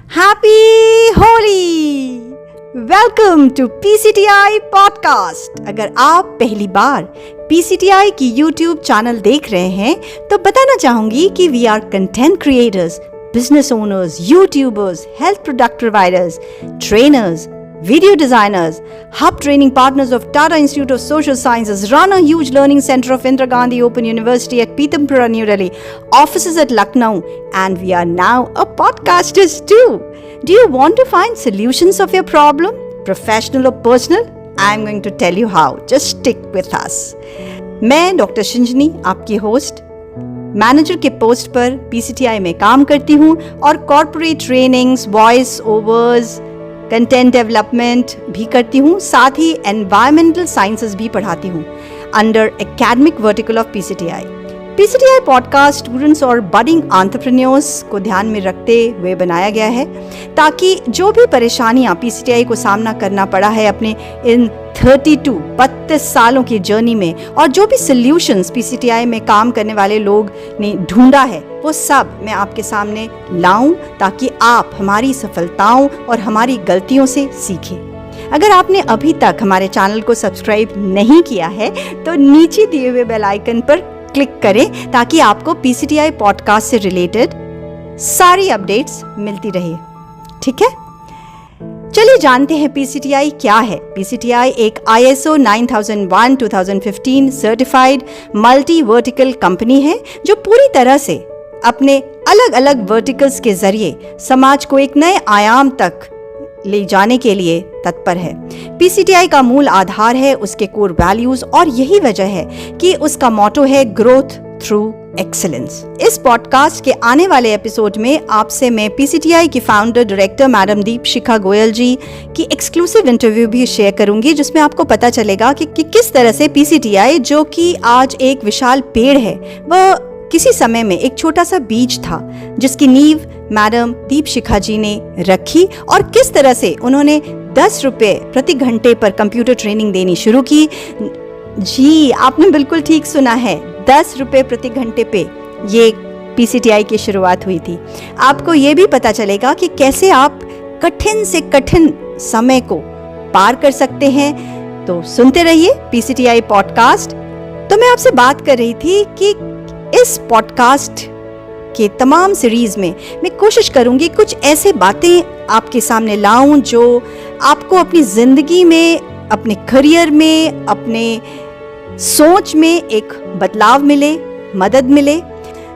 Happy Holi! Welcome to PCTI podcast. अगर आप पहली बार PCTI की YouTube चैनल देख रहे हैं तो बताना चाहूंगी कि we are content creators, business owners, YouTubers, health product providers, trainers, video designers, hub training partners of Tata Institute of Social Sciences, run a huge learning center of Indira Gandhi Open University at Pitampura, New Delhi, offices at Lucknow, and we are now a podcasters too. Do you want to find solutions of your problem, professional or personal? I'm going to tell you how. Just stick with us. मैं doctor Shinjini, आपकी host, manager के post पर PCTI में काम करती हूँ और corporate trainings, voice overs, content development भी करती हूँ, साथ ही एनवायरमेंटल साइंसेस भी पढ़ाती हूँ under academic vertical of PCTI। PCTI podcast students और बडिंग एंटरप्रेन्योर्स को ध्यान में रखते हुए बनाया गया है ताकि जो भी परेशानियाँ PCTI को सामना करना पड़ा है अपने इन 32 सालों की जर्नी में, और जो भी सॉल्यूशंस PCTI में काम करने वाले लोग ने ढूंढा है, वो सब मैं आपके सामने लाऊं ताकि आप हमारी सफलताओं और हमारी गलतियों से सीखें। अगर आपने अभी तक हमारे चैनल को सब्सक्राइब नहीं किया है तो नीचे दिए हुए बेल आइकन पर क्लिक करें ताकि आपको PCTI पॉडकास्ट से रिलेटेड सारी अपडेट्स मिलती रहे। ठीक है, चलिए जानते हैं PCTI क्या है। PCTI एक ISO 9001:2015 certified multi vertical company है जो पूरी तरह से अपने अलग अलग वर्टिकल्स के जरिए समाज को एक नए आयाम तक ले जाने के लिए तत्पर है। PCTI का मूल आधार है उसके कोर वैल्यूज, और यही वजह है कि उसका मोटो है ग्रोथ थ्रू एक्सीलेंस। इस पॉडकास्ट के आने वाले एपिसोड में आपसे मैं PCTI की founder director madam Deepshikha Goyal ji की एक्सक्लूसिव इंटरव्यू भी शेयर करूंगी, जिसमें आपको पता चलेगा कि किस तरह से PCTI, जो कि आज एक विशाल पेड़ है, वह किसी समय में एक छोटा सा बीज था जिसकी नींव मैडम दीपशिखा जी ने रखी, और किस तरह से उन्होंने 10 रुपए प्रति घंटे पर कंप्यूटर ट्रेनिंग देनी शुरू की। जी, आपने बिल्कुल ठीक सुना है, 10 रुपए प्रति घंटे पे ये PCTI की शुरुआत हुई थी। आपको ये भी पता चलेगा कि कैसे आप कठिन से कठिन समय को पार कर सकते हैं। तो सुनते रहिए PCTI पॉडकास्ट। तो मैं आपसे बात कर रही थी कि इस पॉडकास्ट के तमाम सीरीज में मैं कोशिश करूंगी कुछ ऐसे बातें आपके सामने लाऊं जो आपको अपनी जिंदगी में, अपने करियर में, अपने सोच में एक बदलाव मिले, मदद मिले।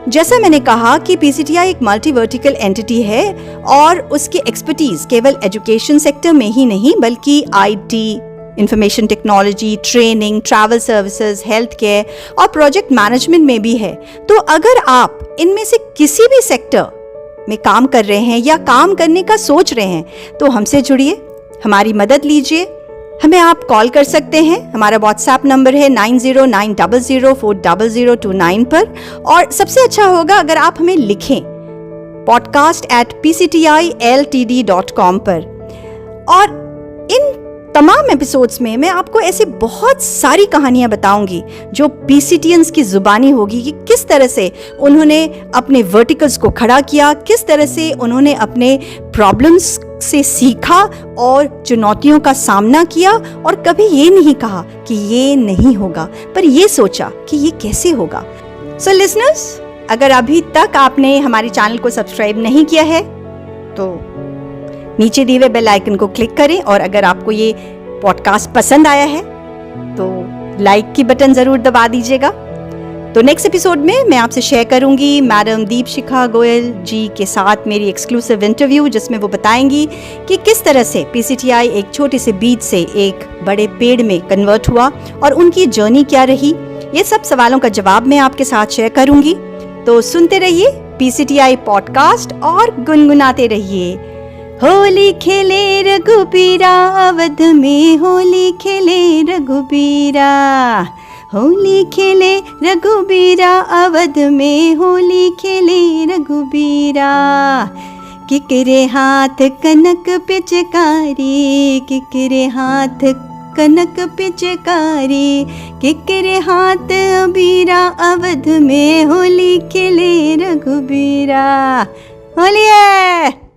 जैसा मैंने कहा कि PCTI एक मल्टी वर्टिकल एंटिटी है और उसकी एक्सपर्टीज केवल एजुकेशन सेक्टर में ही नहीं बल्कि IT, information technology, training, travel services, health care और प्रोजेक्ट मैनेजमेंट में भी है। तो अगर आप इनमें से किसी भी सेक्टर में काम कर रहे हैं या काम करने का सोच रहे हैं तो हमसे जुड़िए, हमारी मदद लीजिए। हमें आप कॉल कर सकते हैं, हमारा व्हाट्सएप नंबर है 9090040029 पर, और सबसे अच्छा होगा अगर आप हमें लिखें podcast@pctiltd.com पर। और इन तमाम एपिसोड्स में मैं आपको ऐसे बहुत सारी कहानियां बताऊंगी जो PCTians की जुबानी होगी कि किस तरह से उन्होंने अपने वर्टिकल्स को खड़ा किया, किस तरह से उन्होंने अपने प्रॉब्लम्स से सीखा और चुनौतियों का सामना किया, और कभी ये नहीं कहा कि ये नहीं होगा, पर ये सोचा कि ये कैसे होगा। सो लिसनर्स, अगर अभी तक आपने हमारे चैनल को सब्सक्राइब नहीं किया है तो नीचे दिए हुए बेल आइकन को क्लिक करें, और अगर आपको ये पॉडकास्ट पसंद आया है तो लाइक की बटन जरूर दबा दीजिएगा। तो नेक्स्ट एपिसोड में मैं आपसे शेयर करूंगी मैडम दीपशिखा गोयल जी के साथ मेरी एक्सक्लूसिव इंटरव्यू, जिसमें वो बताएंगी कि किस तरह से PCTI एक छोटे से बीज से एक बड़े पेड़ में कन्वर्ट हुआ और उनकी जर्नी क्या रही। ये सब सवालों का जवाब मैं आपके साथ शेयर करूंगी। तो सुनते रहिए PCTI पॉडकास्ट और गुनगुनाते रहिए। होली खेले रघुबीरा, अवध में होली खेले रघुबीरा, होली खेले रघुबीरा, अवध में होली खेले रघुबीरा। किकरे हाथ कनक पिचकारी, किकरे हाथ कनक पिचकारी, किकरे हाथ अबीरा, अवध में होली खेले रघुबीरा। होली है।